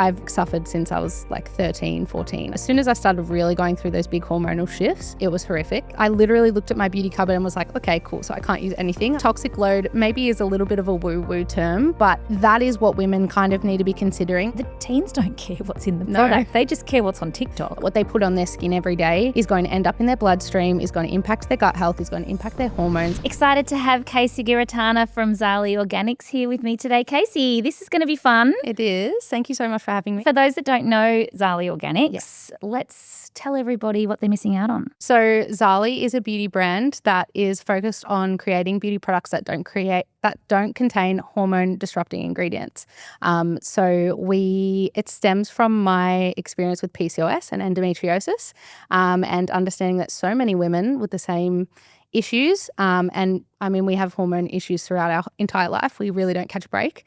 I've suffered since I was like 13, 14. As soon as I started really going through those big hormonal shifts, it was horrific. I literally looked at my beauty cupboard and was like, okay, cool, so I can't use anything. Toxic load maybe is a little bit of a woo-woo term, but that is what women kind of need to be considering. The teens don't care what's in the product. They just care what's on TikTok. What they put on their skin every day is going to end up in their bloodstream, is going to impact their gut health, is going to impact their hormones. Excited to have Kasey Giarratana from Xali Organics here with me today. Kasey, this is going to be fun. It is. Thank you so much for having me. For those that don't know Xali Organics, let's tell everybody what they're missing out on. So Xali is a beauty brand that is focused on creating beauty products that don't contain hormone disrupting ingredients. It stems from my experience with PCOS and endometriosis, and understanding that so many women with the same issues, and I mean, we have hormone issues throughout our entire life. We really don't catch a break.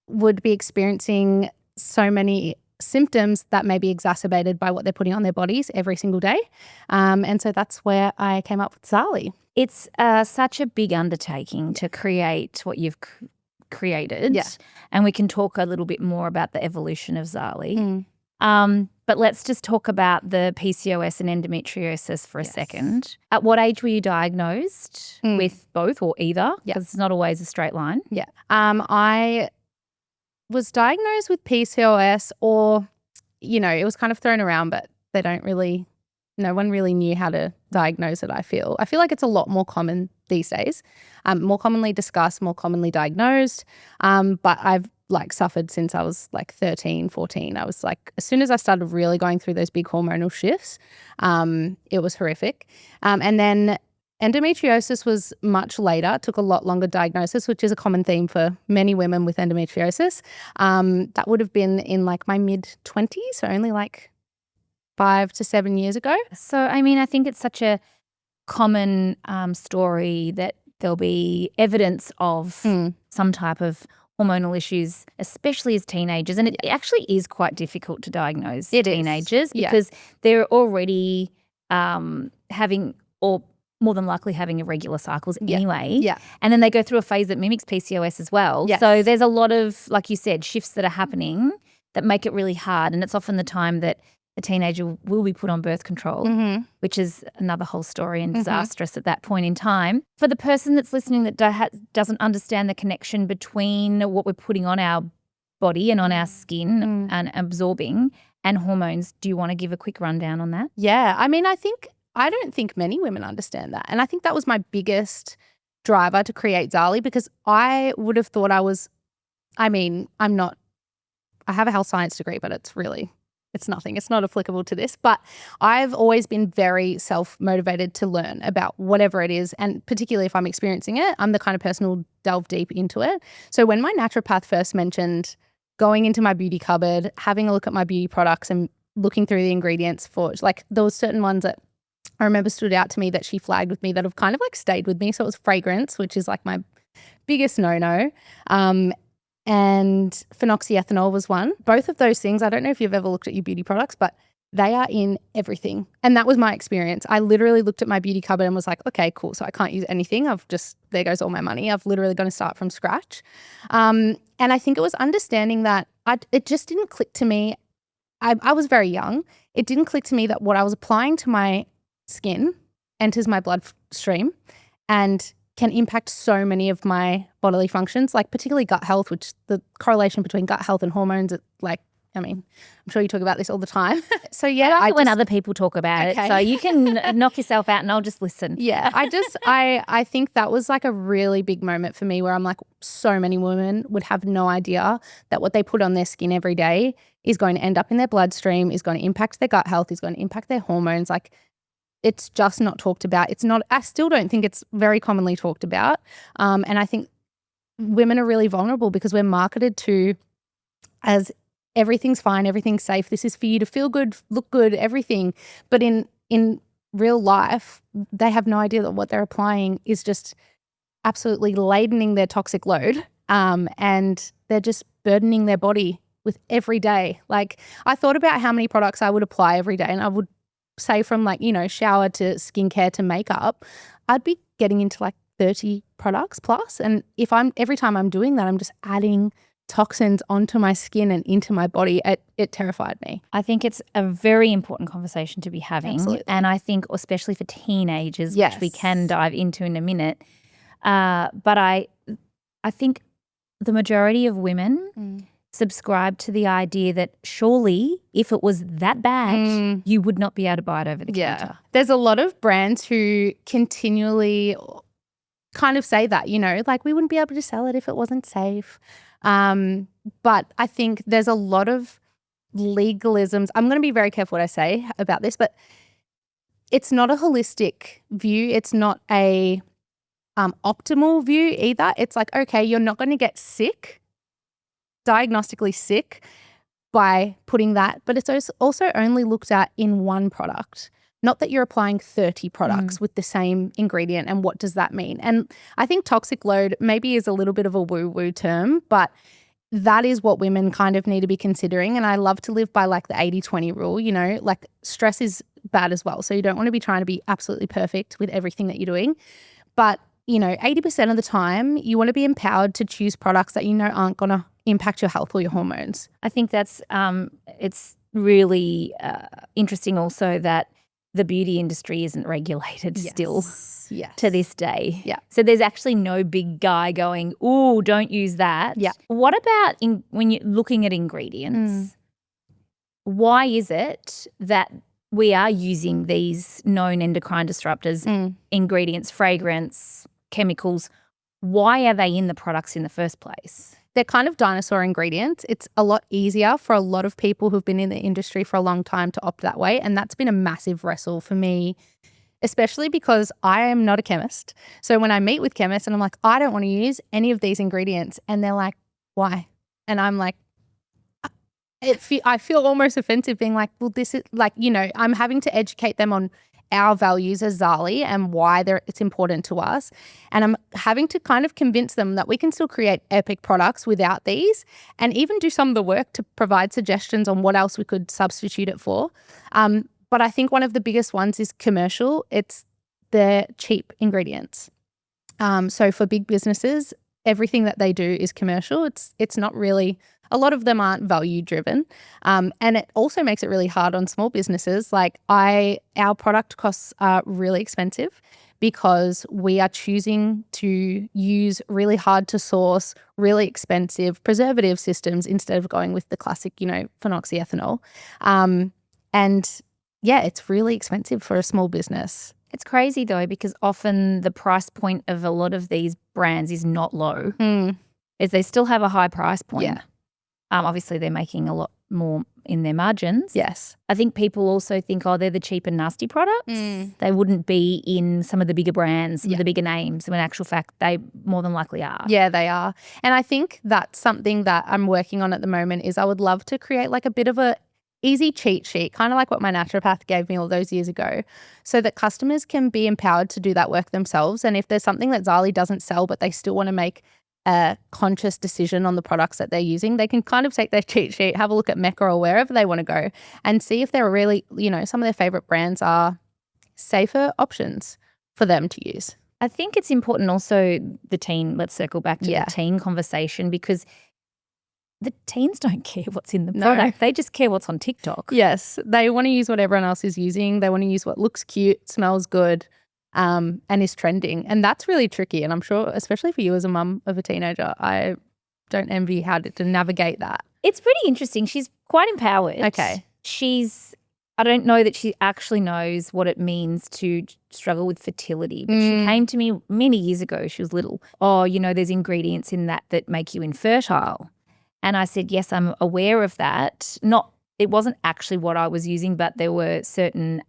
Would be experiencing so many symptoms that may be exacerbated by what they're putting on their bodies every single day. And so that's where I came up with Xali. It's such a big undertaking to create what you've created. Yeah. And we can talk a little bit more about the evolution of Xali. But let's just talk about the PCOS and endometriosis for a second. At what age were you diagnosed with both or either? Because it's not always a straight line. Yeah. I was diagnosed with PCOS, or, it was kind of thrown around, but no one really knew how to diagnose it, I feel. I feel like it's a lot more common these days, more commonly discussed, more commonly diagnosed. But I've suffered since I was 13, 14. I was as soon as I started really going through those big hormonal shifts, it was horrific. And then endometriosis was much later, took a lot longer diagnosis, which is a common theme for many women with endometriosis. That would have been in my mid-20s, so only 5 to 7 years ago. So, I mean, I think it's such a common story that there'll be evidence of some type of hormonal issues, especially as teenagers. And it actually is quite difficult to diagnose teenagers because they're already having, or more than likely having, irregular cycles anyway. Yeah. And then they go through a phase that mimics PCOS as well. Yes. So there's a lot of, like you said, shifts that are happening that make it really hard. And it's often the time that a teenager will be put on birth control, which is another whole story and disastrous at that point in time. For the person that's listening that doesn't understand the connection between what we're putting on our body and on our skin and absorbing and hormones, do you want to give a quick rundown on that? Yeah. I mean, I don't think many women understand that. And I think that was my biggest driver to create Xali, because I would have thought I have a health science degree, but it's nothing. It's not applicable to this. But I've always been very self-motivated to learn about whatever it is. And particularly if I'm experiencing it, I'm the kind of person who'll delve deep into it. So when my naturopath first mentioned going into my beauty cupboard, having a look at my beauty products and looking through the ingredients for, there was certain ones that I remember stood out to me that she flagged with me that have kind of stayed with me. So it was fragrance, which is my biggest no-no. And phenoxyethanol was one. Both of those things, I don't know if you've ever looked at your beauty products, but they are in everything. And that was my experience. I literally looked at my beauty cupboard and was like, okay, cool, so I can't use anything. There goes all my money. I've literally got to start from scratch. And I think it was understanding that it just didn't click to me. I was very young. It didn't click to me that what I was applying to my skin enters my bloodstream and can impact so many of my bodily functions, particularly gut health, which the correlation between gut health and hormones, I'm sure you talk about this all the time. So yeah, I like when other people talk about it, so you can knock yourself out and I'll just listen. Yeah, I think that was a really big moment for me where I'm so many women would have no idea that what they put on their skin every day is going to end up in their bloodstream, is going to impact their gut health, is going to impact their hormones. It's just not talked about. I still don't think it's very commonly talked about. And I think women are really vulnerable because we're marketed to as everything's fine, everything's safe. This is for you to feel good, look good, everything. But in real life, they have no idea that what they're applying is just absolutely ladening their toxic load. And they're just burdening their body with every day. I thought about how many products I would apply every day, and I would say from shower to skincare to makeup, I'd be getting into 30 products plus. And every time I'm doing that, I'm just adding toxins onto my skin and into my body. It terrified me. I think it's a very important conversation to be having. Absolutely. And I think especially for teenagers, Yes. which we can dive into in a minute. But I think the majority of women subscribe to the idea that surely if it was that bad, you would not be able to buy it over the counter. There's a lot of brands who continually kind of say that, like we wouldn't be able to sell it if it wasn't safe. But I think there's a lot of legalisms. I'm going to be very careful what I say about this, but it's not a holistic view. It's not a optimal view either. It's like, okay, you're not going to get sick, diagnostically sick by putting that, but it's also only looked at in one product. Not that you're applying 30 products with the same ingredient, and what does that mean? And I think toxic load maybe is a little bit of a woo-woo term, but that is what women kind of need to be considering. And I love to live by like the 80-20 rule, like stress is bad as well. So you don't want to be trying to be absolutely perfect with everything that you're doing. But, 80% of the time you want to be empowered to choose products that aren't going to impact your health or your hormones. I think that's it's really interesting also that the beauty industry isn't regulated still to this day. Yeah. So there's actually no big guy going, "Ooh, don't use that." Yeah. What about when you're looking at ingredients? Why is it that we are using these known endocrine disruptors, ingredients, fragrance, chemicals? Why are they in the products in the first place? They're kind of dinosaur ingredients. It's a lot easier for a lot of people who've been in the industry for a long time to opt that way. And that's been a massive wrestle for me, especially because I am not a chemist. So when I meet with chemists and I'm like, I don't want to use any of these ingredients. And they're like, why? And I'm like, I feel almost offensive being like, well, this is like, I'm having to educate them on our values as Xali and why it's important to us. And I'm having to kind of convince them that we can still create epic products without these, and even do some of the work to provide suggestions on what else we could substitute it for. But I think one of the biggest ones is commercial. It's the cheap ingredients. So for big businesses, everything that they do is commercial. It's not really, a lot of them aren't value driven. And it also makes it really hard on small businesses. Like our product costs are really expensive because we are choosing to use really hard to source, really expensive preservative systems instead of going with the classic, phenoxyethanol. And yeah, it's really expensive for a small business. It's crazy though, because often the price point of a lot of these brands is not low. Is they still have a high price point. Yeah. Obviously they're making a lot more in their margins. Yes. I think people also think, they're the cheap and nasty products. They wouldn't be in some of the bigger brands, some of the bigger names, when in actual fact they more than likely are. Yeah, they are. And I think that's something that I'm working on at the moment is I would love to create like a bit of a easy cheat sheet, kind of like what my naturopath gave me all those years ago, so that customers can be empowered to do that work themselves. And if there's something that Xali doesn't sell, but they still want to make a conscious decision on the products that they're using, they can kind of take their cheat sheet, have a look at Mecca or wherever they want to go, and see if they're really, some of their favorite brands are safer options for them to use. I think it's important also let's circle back to the teen conversation, because the teens don't care what's in the product. They just care what's on TikTok. Yes. They want to use what everyone else is using. They want to use what looks cute, smells good, and is trending. And that's really tricky. And I'm sure, especially for you as a mum of a teenager, I don't envy how to navigate that. It's pretty interesting. She's quite empowered. Okay. I don't know that she actually knows what it means to struggle with fertility. But she came to me many years ago. She was little. There's ingredients in that make you infertile. And I said, yes, I'm aware of that. It wasn't actually what I was using, but there were certain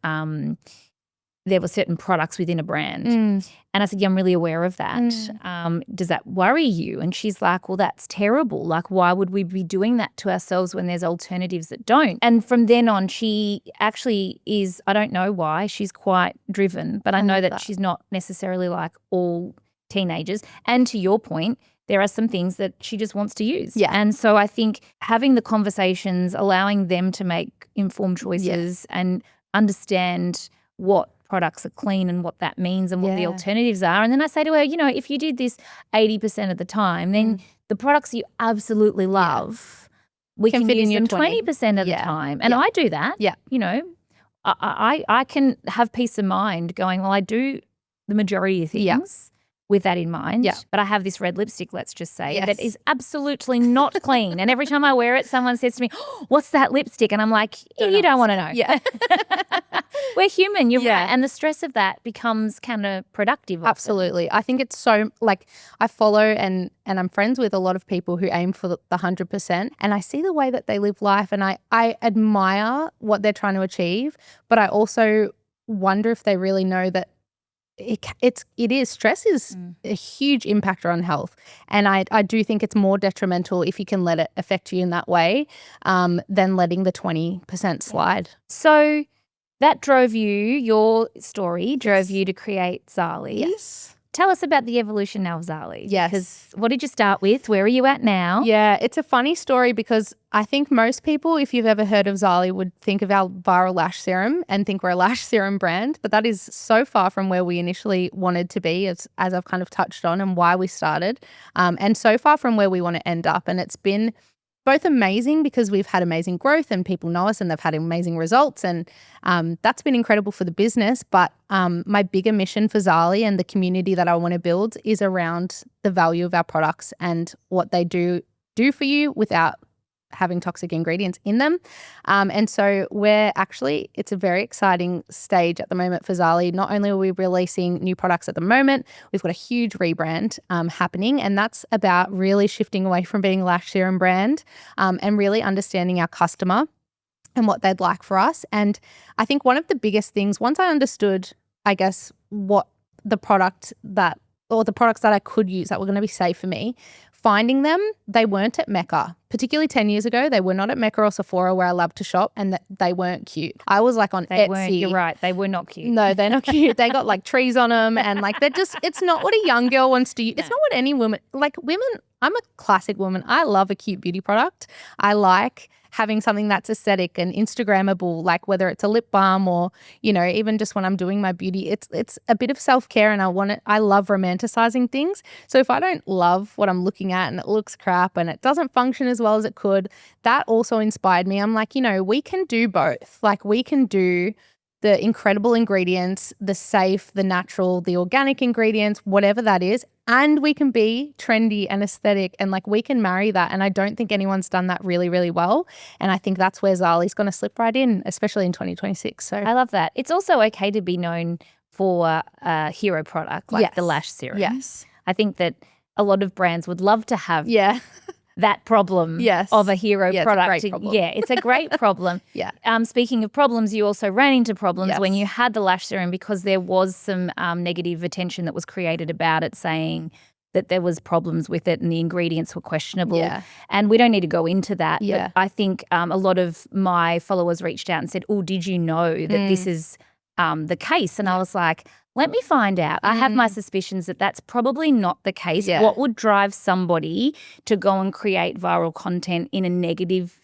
products within a brand. And I said, yeah, I'm really aware of that. Does that worry you? And she's like, well, that's terrible. Like, why would we be doing that to ourselves when there's alternatives that don't? And from then on, she actually is, I don't know why, she's quite driven, but I know that she's not necessarily like all teenagers. And to your point, there are some things that she just wants to use. Yeah. And so I think having the conversations, allowing them to make informed choices and understand what products are clean and what that means and what the alternatives are. And then I say to her, if you did this 80% of the time, then the products you absolutely love, we can fit use in your them 20. 20% of the time. And I do that. Yeah. You know, I can have peace of mind going, well, I do the majority of things with that in mind. Yeah. But I have this red lipstick, let's just say, that is absolutely not clean. And every time I wear it, someone says to me, oh, what's that lipstick? And I'm like, you don't want to know. Yeah. We're human, you're right. And the stress of that becomes counterproductive often. Absolutely. I think it's so, like, I follow and I'm friends with a lot of people who aim for the 100%, and I see the way that they live life, and I admire what they're trying to achieve, but I also wonder if they really know that stress is a huge impactor on health, and I do think it's more detrimental if you can let it affect you in that way than letting the 20% slide. So that drove you, your story drove you to create Xali. Yes. Tell us about the evolution now of Xali. Yes. Because what did you start with? Where are you at now? Yeah, it's a funny story because I think most people, if you've ever heard of Xali, would think of our viral lash serum and think we're a lash serum brand, but that is so far from where we initially wanted to be, as I've kind of touched on, and why we started, and so far from where we want to end up. And it's been both amazing because we've had amazing growth and people know us and they've had amazing results, and that's been incredible for the business. But my bigger mission for Xali and the community that I want to build is around the value of our products and what they do for you without having toxic ingredients in them. And so it's a very exciting stage at the moment for Xali. Not only are we releasing new products at the moment, we've got a huge rebrand happening, and that's about really shifting away from being a lash serum brand and really understanding our customer and what they'd like for us. And I think one of the biggest things, once I understood, I guess, what the products that I could use that were going to be safe for me, finding them, they weren't at Mecca. Particularly 10 years ago, they were not at Mecca or Sephora where I love to shop, and they weren't cute. I was like on Etsy. You're right. They were not cute. No, they're not cute. They got like trees on them, and like it's not what a young girl wants to use. It's not what any woman, I'm a classic woman. I love a cute beauty product. I like having something that's aesthetic and Instagrammable, like whether it's a lip balm or, you know, even just when I'm doing my beauty, it's a bit of self-care, and I love romanticizing things. So if I don't love what I'm looking at and it looks crap and it doesn't function as well as it could, that also inspired me. I'm like, you know, we can do both. Like, we can do the incredible ingredients, the safe, the natural, the organic ingredients, whatever that is, and we can be trendy and aesthetic, and like we can marry that. And I don't think anyone's done that really, really well. And I think that's where Xali's going to slip right in, especially in 2026. So I love that. It's also okay to be known for a hero product like the Lash Serum. Yes. I think that a lot of brands would love to have that problem of a hero product. It's a great problem. Yeah, it's a great problem. Speaking of problems, you also ran into problems when you had the lash serum because there was some negative attention that was created about it, saying that there was problems with it and the ingredients were questionable. Yeah. And we don't need to go into that. Yeah. But I think a lot of my followers reached out and said, oh, did you know that this is the case? And I was like, let me find out. I have my suspicions that that's probably not the case. Yeah. What would drive somebody to go and create viral content in a negative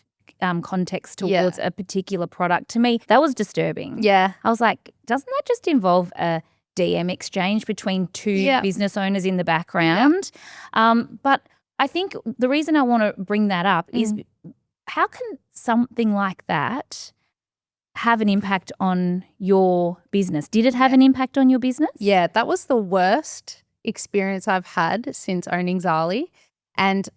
context towards a particular product? To me, that was disturbing. Yeah. I was like, doesn't that just involve a DM exchange between two business owners in the background? But I think the reason I want to bring that up is how can something like that have an impact on your business? Did it have an impact on your business? Yeah, that was the worst experience I've had since owning Xali. And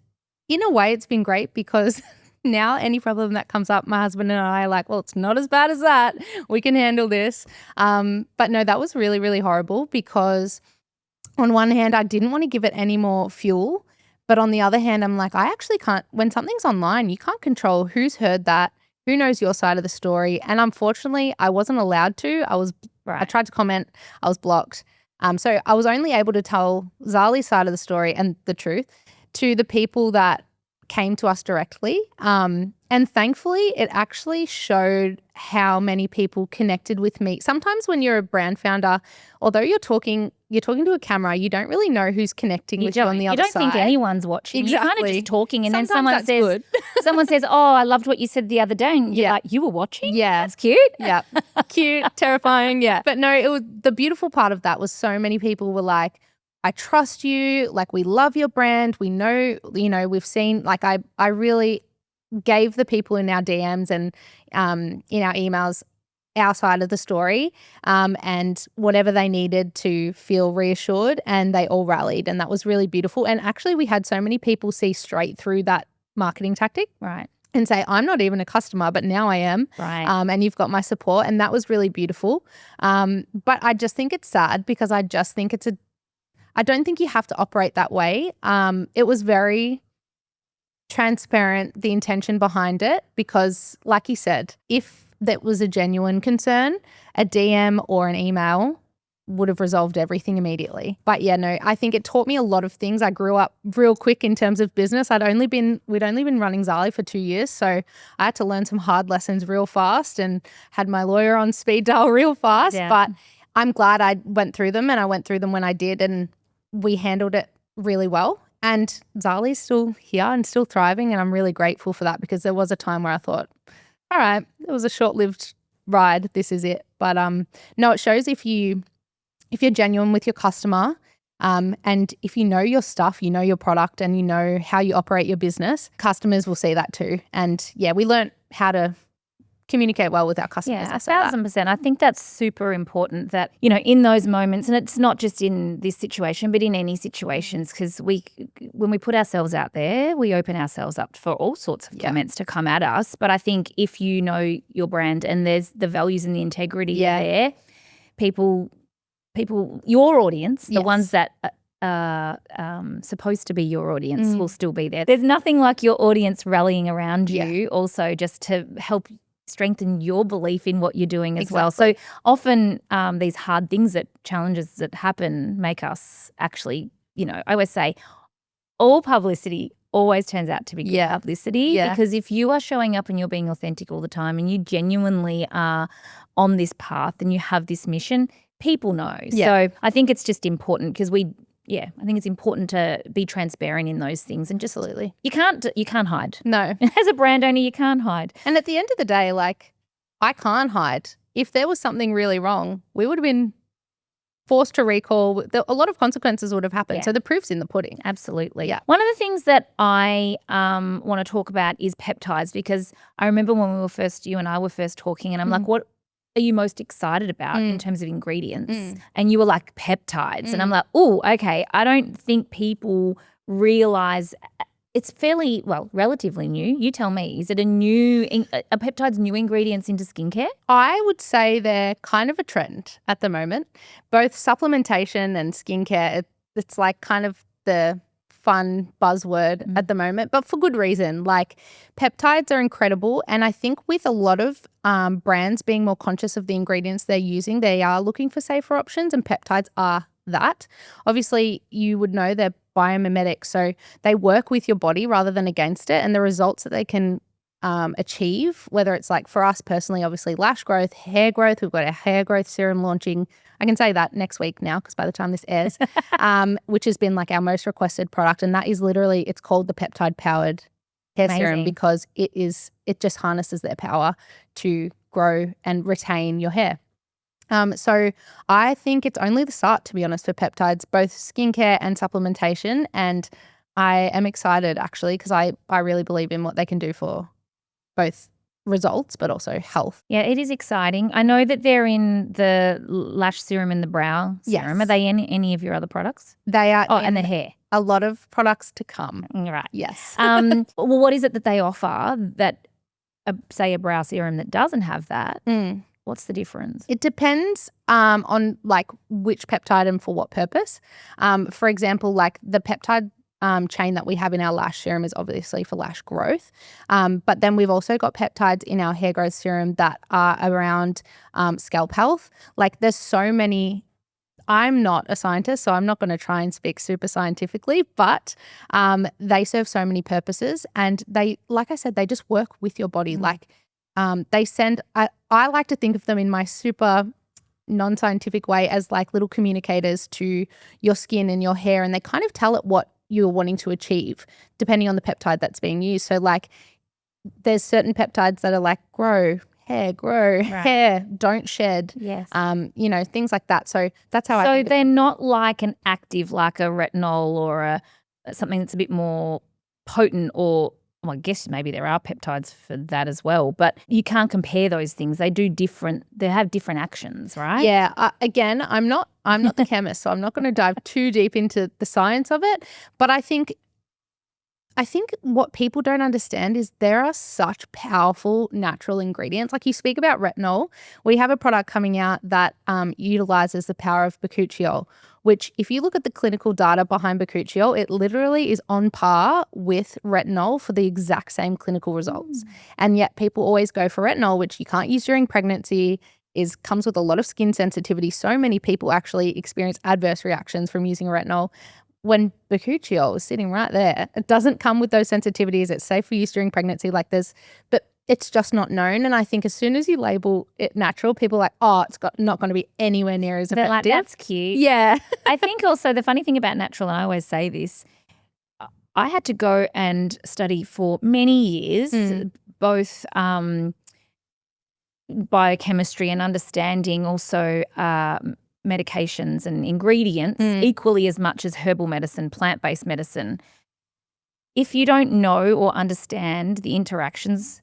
in a way, it's been great because now any problem that comes up, my husband and I are like, well, it's not as bad as that. We can handle this. But no, that was really, really horrible because on one hand, I didn't want to give it any more fuel. But on the other hand, I'm like, I actually can't, when something's online, you can't control who's heard that, who knows your side of the story. And unfortunately, I wasn't allowed to. I tried to comment. I was blocked. So I was only able to tell Xali's side of the story and the truth to the people that came to us directly. And thankfully, it actually showed how many people connected with me. Sometimes when you're a brand founder, although you're talking to a camera, you don't really know who's connecting with you on the other side. You don't think anyone's watching. Exactly. You're kind of just talking, and sometimes then someone says, oh, I loved what you said the other day. And you're like, you were watching? Yeah. That's cute. Yeah. Cute, terrifying, But no, it was the beautiful part of that was so many people were like, I trust you. Like, we love your brand. We know, we've seen, like, I really gave the people in our DMs and in our emails our side of the story, and whatever they needed to feel reassured, and they all rallied, and that was really beautiful. And actually we had so many people see straight through that marketing tactic. Right. And say, I'm not even a customer, but now I am. Right. And you've got my support. And that was really beautiful. But I just think it's sad because I just think I don't think you have to operate that way. It was very transparent, the intention behind it, because like you said, if that was a genuine concern, a DM or an email would have resolved everything immediately. But yeah, no, I think it taught me a lot of things. I grew up real quick in terms of business. We'd only been running Xali for 2 years. So I had to learn some hard lessons real fast and had my lawyer on speed dial real fast. Yeah. But I'm glad I went through them, and I went through them when I did, and we handled it really well. And Xali's still here and still thriving. And I'm really grateful for that, because there was a time where I thought, all right, it was a short-lived ride. This is it. But no, it shows if you're genuine with your customer, and if you know your stuff, you know your product, and you know how you operate your business, customers will see that too. And yeah, we learned how to communicate well with our customers. Yeah, 1,000%. I think that's super important that, in those moments, and it's not just in this situation, but in any situations, because when we put ourselves out there, we open ourselves up for all sorts of comments to come at us. But I think if you know your brand and there's the values and the integrity there, people, your audience, the ones that are supposed to be your audience will still be there. There's nothing like your audience rallying around you also just to help strengthen your belief in what you're doing as well. So often these hard things, challenges that happen make us actually, I always say all publicity always turns out to be good publicity, because if you are showing up and you're being authentic all the time and you genuinely are on this path and you have this mission, people know. So I think it's just important because I think it's important to be transparent in those things, and just you can't hide. No. As a brand owner, you can't hide. And at the end of the day, like, I can't hide. If there was something really wrong, we would have been forced to recall. A lot of consequences would have happened. So the proof's in the pudding. Absolutely. Yeah. One of the things that I want to talk about is peptides, because I remember when you and I were first talking, and I'm like, what are you most excited about in terms of ingredients? And you were like, peptides. And I'm like, oh, okay. I don't think people realize it's relatively new. You tell me, is it are peptides new ingredients into skincare? I would say they're kind of a trend at the moment. Both supplementation and skincare, it's like kind of the fun buzzword at the moment, but for good reason. Like, peptides are incredible, and I think with a lot of brands being more conscious of the ingredients they're using, they are looking for safer options, and peptides are that. Obviously, you would know they're biomimetic, so they work with your body rather than against it, and the results that they can achieve, whether it's like for us personally, obviously lash growth, hair growth. We've got a hair growth serum launching. I can say that next week now, because by the time this airs, which has been like our most requested product. And that is literally, it's called the Peptide Powered Hair Serum, because it just harnesses their power to grow and retain your hair. So I think it's only the start, to be honest, for peptides, both skincare and supplementation. And I am excited actually, because I really believe in what they can do for both results but also health. Yeah, it is exciting. I know that they're in the lash serum and the brow serum. Yes. Are they in any of your other products? They are. Oh, and the hair. A lot of products to come. Right. Yes. Well, what is it that they offer that, say, a brow serum that doesn't have that? What's the difference? It depends on like which peptide and for what purpose. For example, like the peptide chain that we have in our lash serum is obviously for lash growth. But then we've also got peptides in our hair growth serum that are around scalp health. Like, there's so many. I'm not a scientist, so I'm not going to try and speak super scientifically, but they serve so many purposes, and they, like I said, they just work with your body. Like, they send, I like to think of them in my super non-scientific way as like little communicators to your skin and your hair, and they kind of tell it what you're wanting to achieve depending on the peptide that's being used. So like, there's certain peptides that are like grow, hair grow, hair, don't shed. Yes. Things like that. So that's how I think. So they're not like an active, like a retinol or something that's a bit more potent, or well, I guess maybe there are peptides for that as well, but you can't compare those things. They have different actions, right? Yeah. Again, I'm not the chemist, so I'm not going to dive too deep into the science of it. But I think what people don't understand is there are such powerful natural ingredients. Like you speak about retinol, we have a product coming out that utilizes the power of bakuchiol, which if you look at the clinical data behind bakuchiol, it literally is on par with retinol for the exact same clinical results. And yet people always go for retinol, which you can't use during pregnancy, comes with a lot of skin sensitivity. So many people actually experience adverse reactions from using retinol. When bakuchiol is sitting right there, it doesn't come with those sensitivities. It's safe for use during pregnancy, but it's just not known. And I think as soon as you label it natural, people are like, oh, it's not going to be anywhere near as effective. Like, that's cute. Yeah. I think also the funny thing about natural, and I always say this, I had to go and study for many years, both biochemistry and understanding also medications and ingredients equally as much as herbal medicine, plant-based medicine. If you don't know or understand the interactions,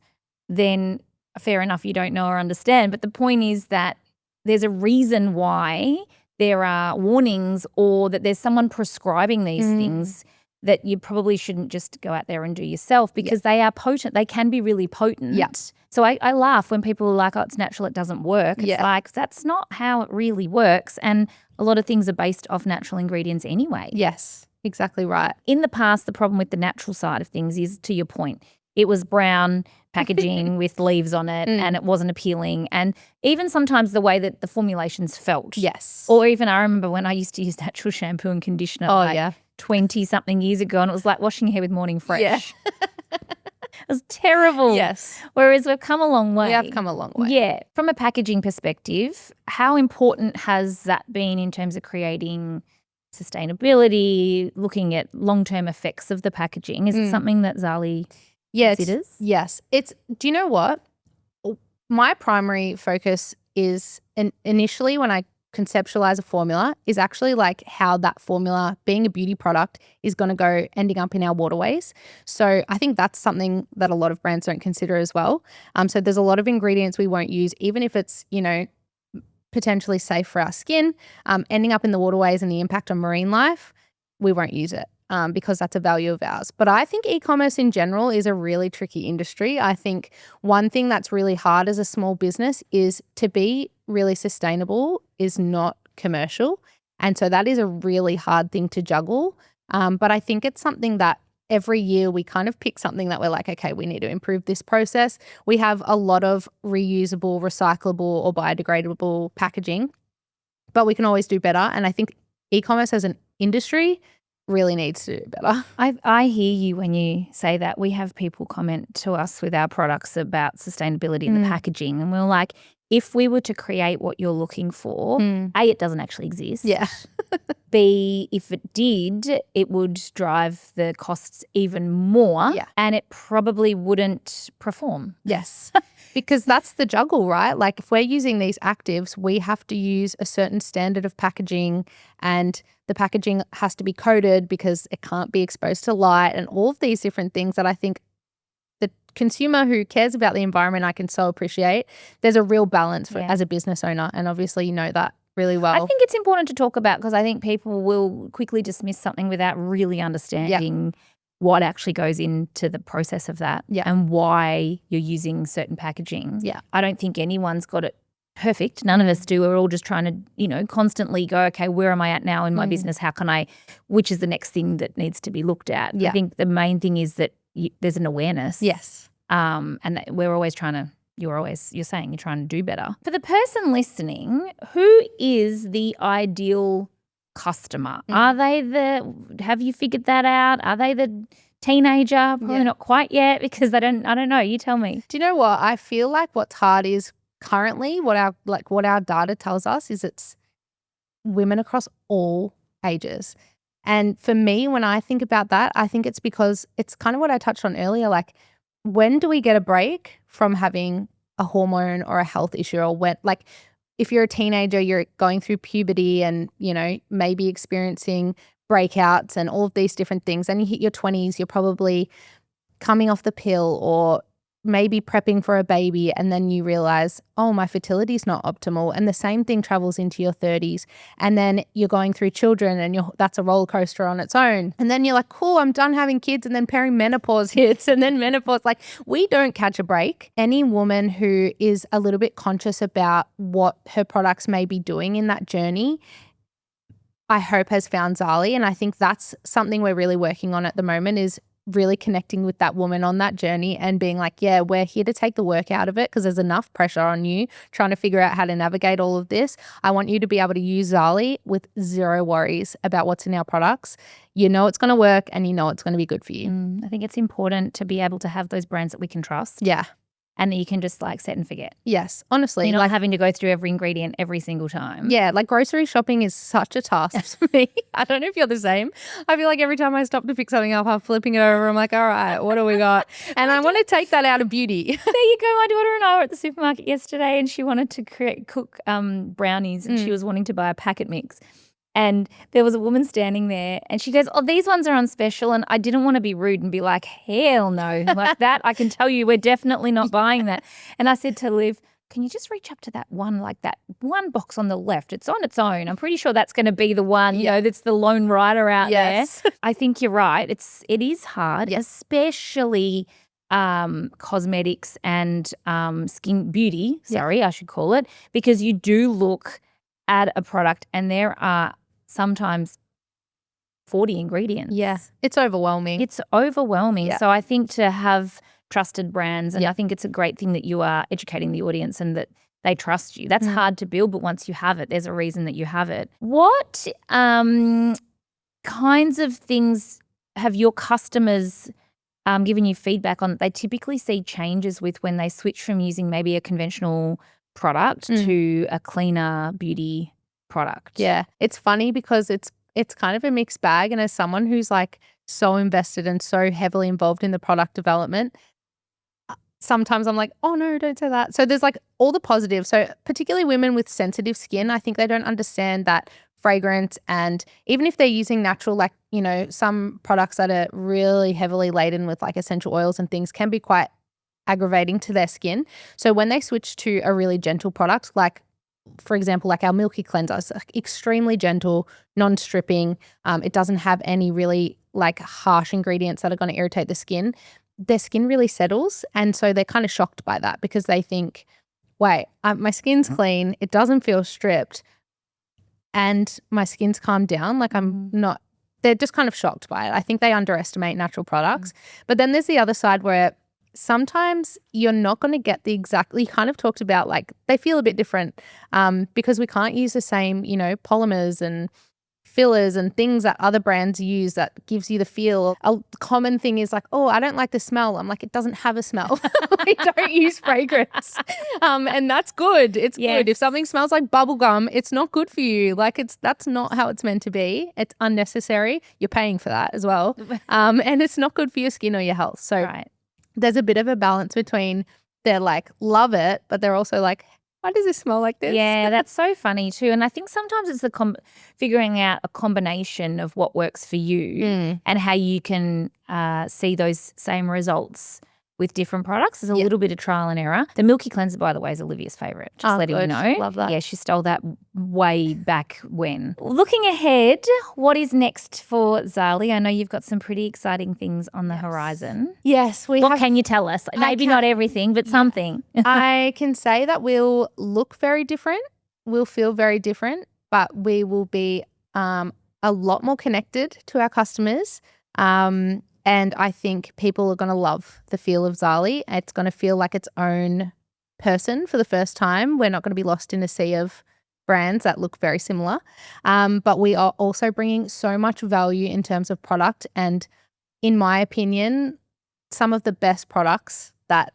then fair enough, you don't know or understand. But the point is that there's a reason why there are warnings, or that there's someone prescribing these things that you probably shouldn't just go out there and do yourself, because they are potent. They can be really potent. Yeah. So I laugh when people are like, oh, it's natural, it doesn't work. It's like, that's not how it really works. And a lot of things are based off natural ingredients anyway. Yes, exactly right. In the past, the problem with the natural side of things is, to your point, it was brown packaging with leaves on it and it wasn't appealing. And even sometimes the way that the formulations felt. Yes. Or even I remember when I used to use natural shampoo and conditioner 20-something years ago, and it was like washing your hair with Morning Fresh. Yeah. It was terrible. Yes. Whereas we've come a long way. We have come a long way. Yeah. From a packaging perspective, how important has that been in terms of creating sustainability, looking at long-term effects of the packaging? Is it something that Xali considers? Yes. Do you know what? My primary focus is, initially when I conceptualize a formula, is actually like how that formula, being a beauty product, is going to go ending up in our waterways. So I think that's something that a lot of brands don't consider as well. So there's a lot of ingredients we won't use, even if it's, potentially safe for our skin, ending up in the waterways and the impact on marine life, we won't use it. Because that's a value of ours. But I think e-commerce in general is a really tricky industry. I think one thing that's really hard as a small business is to be really sustainable is not commercial. And so that is a really hard thing to juggle. But I think it's something that every year we kind of pick something that we're like, okay, we need to improve this process. We have a lot of reusable, recyclable or biodegradable packaging, but we can always do better. And I think e-commerce as an industry really needs to do better. I hear you when you say that. We have people comment to us with our products about sustainability in the packaging, and we're like, if we were to create what you're looking for, A, it doesn't actually exist. Yeah. B, if it did, it would drive the costs even more, and it probably wouldn't perform. Yes. Because that's the juggle, right? Like if we're using these actives, we have to use a certain standard of packaging, and the packaging has to be coated because it can't be exposed to light, and all of these different things that I think the consumer who cares about the environment, I can so appreciate. There's a real balance for as a business owner, and obviously you know that really well. I think it's important to talk about, because I think people will quickly dismiss something without really understanding what actually goes into the process of that and why you're using certain packaging. Yeah. I don't think anyone's got it perfect. None of us do. We're all just trying to, constantly go, okay, where am I at now in my business? Which is the next thing that needs to be looked at? Yeah. I think the main thing is that there's an awareness. Yes. And that we're always you're saying you're trying to do better. For the person listening, who is the ideal customer? Have you figured that out? Are they the teenager? Probably not quite yet, because I don't know. You tell me. Do you know what? I feel like what's hard is currently what our data tells us is it's women across all ages. And for me, when I think about that, I think it's because it's kind of what I touched on earlier. Like, when do we get a break from having a hormone or a health issue, or when, like, if you're a teenager, you're going through puberty and, you know, maybe experiencing breakouts and all of these different things, and you hit your 20s, you're probably coming off the pill or maybe prepping for a baby, and then you realize, oh, my fertility is not optimal. And the same thing travels into your 30s. And then you're going through children, and that's a roller coaster on its own. And then you're like, cool, I'm done having kids. And then perimenopause hits, and then menopause. Like, we don't catch a break. Any woman who is a little bit conscious about what her products may be doing in that journey, I hope has found Xali. And I think that's something we're really working on at the moment, is really connecting with that woman on that journey and being like, yeah, we're here to take the work out of it, because there's enough pressure on you trying to figure out how to navigate all of this. I want you to be able to use Xali with zero worries about what's in our products. You know it's going to work, and you know it's going to be good for you. I think it's important to be able to have those brands that we can trust. Yeah. And that you can just like set and forget. Yes, honestly. You're not having to go through every ingredient every single time. Yeah, like grocery shopping is such a task for me. I don't know if you're the same. I feel like every time I stop to pick something up, I'm flipping it over. I'm like, all right, what do we got? And I want to take that out of beauty. There you go. My daughter and I were at the supermarket yesterday, and she wanted to cook brownies, and she was wanting to buy a packet mix. And there was a woman standing there, and she goes, oh, these ones are on special. And I didn't want to be rude and be like, hell no. Like that, I can tell you we're definitely not buying that. And I said to Liv, can you just reach up to that one, like that one box on the left? It's on its own. I'm pretty sure that's going to be the one, you know, that's the lone rider out there. I think you're right. It is hard, especially cosmetics and skin beauty, I should call it, because you do look at a product and there are sometimes 40 ingredients. Yeah, it's overwhelming. It's overwhelming. Yeah. So I think to have trusted brands, and I think it's a great thing that you are educating the audience and that they trust you. That's hard to build, but once you have it, there's a reason that you have it. What kinds of things have your customers given you feedback on that they typically see changes with when they switch from using maybe a conventional product to a cleaner beauty product? Yeah, it's funny because it's kind of a mixed bag, and as someone who's like so invested and so heavily involved in the product development, sometimes I'm like, oh no, don't say that. So there's like all the positives. So particularly women with sensitive skin, I think they don't understand that fragrance, and even if they're using natural, like, you know, some products that are really heavily laden with like essential oils and things can be quite aggravating to their skin. So when they switch to a really gentle product, like for example, like our Milky Cleanser, it's extremely gentle, non-stripping. It doesn't have any really like harsh ingredients that are going to irritate the skin. Their skin really settles, and so they're kind of shocked by that because they think, wait, my skin's clean, it doesn't feel stripped, and my skin's calmed down. Like I'm not, they're just kind of shocked by it. I think they underestimate natural products. But then there's the other side where sometimes you're not going to get the exact, you kind of talked about like they feel a bit different because we can't use the same, you know, polymers and fillers and things that other brands use that gives you the feel. A common thing is like, oh, I don't like the smell. I'm like, it doesn't have a smell. We don't use fragrance. And that's good. It's good. If something smells like bubble gum, it's not good for you. Like that's not how it's meant to be. It's unnecessary. You're paying for that as well. And it's not good for your skin or your health. So there's a bit of a balance between they're like, love it, but they're also like, why does this smell like this? Yeah, that's so funny too. And I think sometimes it's the figuring out a combination of what works for you and how you can see those same results with different products. There's a little bit of trial and error. The Milky Cleanser, by the way, is Olivia's favourite. Just letting you know. Love that. Yeah, she stole that way back when. Looking ahead, what is next for Xali? I know you've got some pretty exciting things on the horizon. Yes. What can you tell us? Maybe not everything, but something. I can say that we'll look very different. We'll feel very different, but we will be a lot more connected to our customers. And I think people are going to love the feel of Xali. It's going to feel like its own person for the first time. We're not going to be lost in a sea of brands that look very similar. But we are also bringing so much value in terms of product. And in my opinion, some of the best products that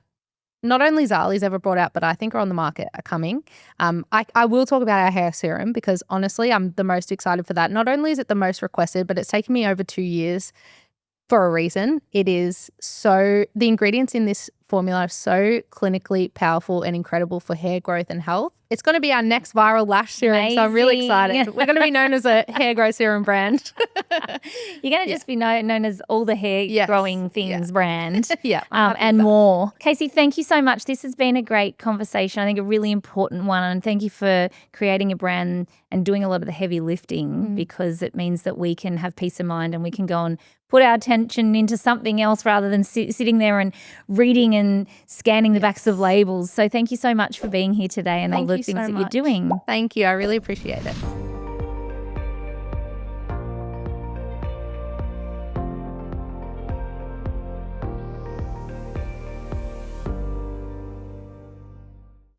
not only Xali's ever brought out, but I think are on the market are coming. I will talk about our hair serum because honestly, I'm the most excited for that. Not only is it the most requested, but it's taken me over 2 years for a reason. It is the ingredients in this formula, so clinically powerful and incredible for hair growth and health. It's going to be our next viral lash serum, so I'm really excited. We're going to be known as a hair growth serum brand. You're going to just be known as all the hair growing things brand. And more. Kasey, thank you so much. This has been a great conversation. I think a really important one. And thank you for creating a brand and doing a lot of the heavy lifting because it means that we can have peace of mind and we can go and put our attention into something else rather than sitting there and reading and scanning the backs of labels. So thank you so much for being here today and all the things that you're doing. Thank you. I really appreciate it.